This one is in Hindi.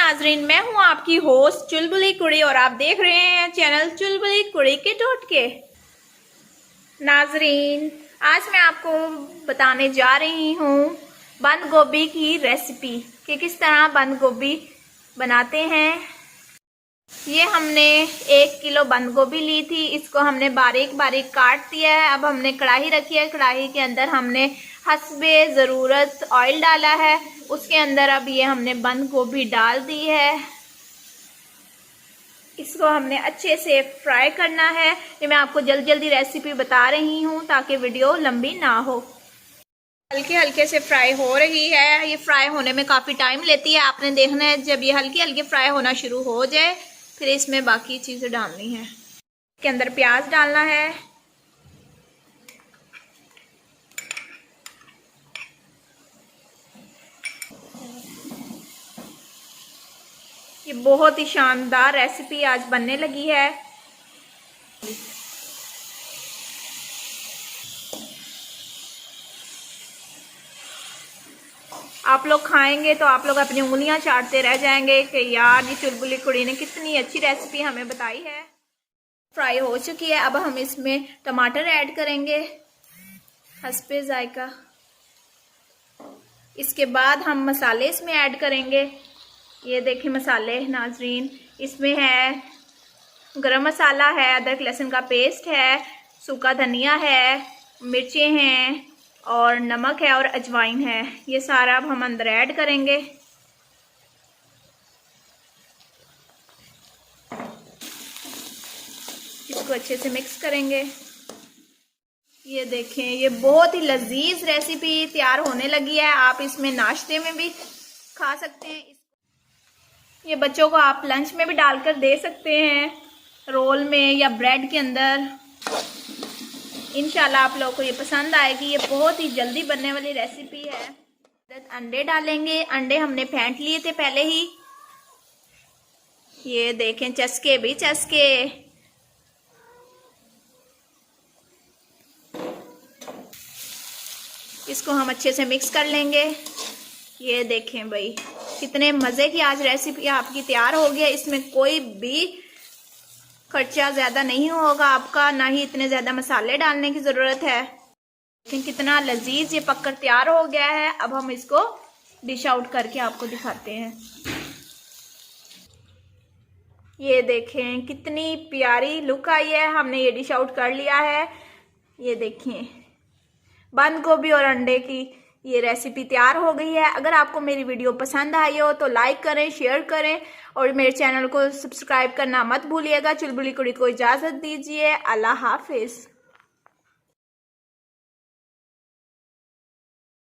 नाजरीन, मैं हूं आपकी होस्ट चुलबुली कुड़ी और आप देख रहे हैं चैनल चुलबुली कुड़ी के टोटके। नाजरीन, आज मैं आपको बताने जा रही हूं बंद गोभी की रेसिपी कि किस तरह बंद गोभी बनाते हैं। ये हमने 1 किलो बंद गोभी ली थी, इसको हमने बारीक बारीक काट दिया है। अब हमने कढ़ाई रखी है, कढ़ाई के अंदर हमने हस्बे ज़रूरत ऑयल डाला है। उसके अंदर अब ये हमने बंद गोभी डाल दी है। इसको हमने अच्छे से फ्राई करना है। ये मैं आपको जल्दी जल्दी रेसिपी बता रही हूँ ताकि वीडियो लंबी ना हो। हल्के हल्के से फ्राई हो रही है। ये फ्राई होने में काफ़ी टाइम लेती है। आपने देखना है जब ये हल्की हल्की फ्राई होना शुरू हो जाए फिर इसमें बाकी चीज़ें डालनी है। इसके अंदर प्याज डालना है, ये बहुत ही शानदार रेसिपी आज बनने लगी है। आप लोग खाएंगे तो आप लोग अपनी उंगलियां चाटते रह जाएंगे कि यार ये चुलबुली कुड़ी ने कितनी अच्छी रेसिपी हमें बताई है। फ्राई हो चुकी है। अब हम इसमें टमाटर ऐड करेंगे हस्बे जायका। इसके बाद हम मसाले इसमें ऐड करेंगे। ये देखिए मसाले नाजरीन, इसमें है गरम मसाला है, अदरक लहसुन का पेस्ट है, सूखा धनिया है, मिर्चें हैं और नमक है और अजवाइन है। ये सारा अब हम अंदर ऐड करेंगे। इसको अच्छे से मिक्स करेंगे। ये देखें, ये बहुत ही लजीज रेसिपी तैयार होने लगी है। आप इसमें नाश्ते में भी खा सकते हैं। ये बच्चों को आप लंच में भी डालकर दे सकते हैं, रोल में या ब्रेड के अंदर। इंशाल्लाह आप लोगों को ये पसंद आएगी। ये बहुत ही जल्दी बनने वाली रेसिपी है। अंडे डालेंगे। अंडे हमने फेंट लिए थे पहले ही। ये देखें चस्के भी चस्के। इसको हम अच्छे से मिक्स कर लेंगे। ये देखें भाई, कितने मज़े की आज रेसिपी आपकी तैयार हो गई है। इसमें कोई भी खर्चा ज़्यादा नहीं होगा आपका, ना ही इतने ज़्यादा मसाले डालने की ज़रूरत है। लेकिन कितना लजीज ये पककर तैयार हो गया है। अब हम इसको डिश आउट करके आपको दिखाते हैं। ये देखें कितनी प्यारी लुक आई है। हमने ये डिश आउट कर लिया है। ये देखें बंद गोभी और अंडे की ये रेसिपी तैयार हो गई है। अगर आपको मेरी वीडियो पसंद आई हो तो लाइक करें, शेयर करें और मेरे चैनल को सब्सक्राइब करना मत भूलिएगा। चुलबुली कुड़ी को इजाज़त दीजिए। अल्लाह हाफिज़।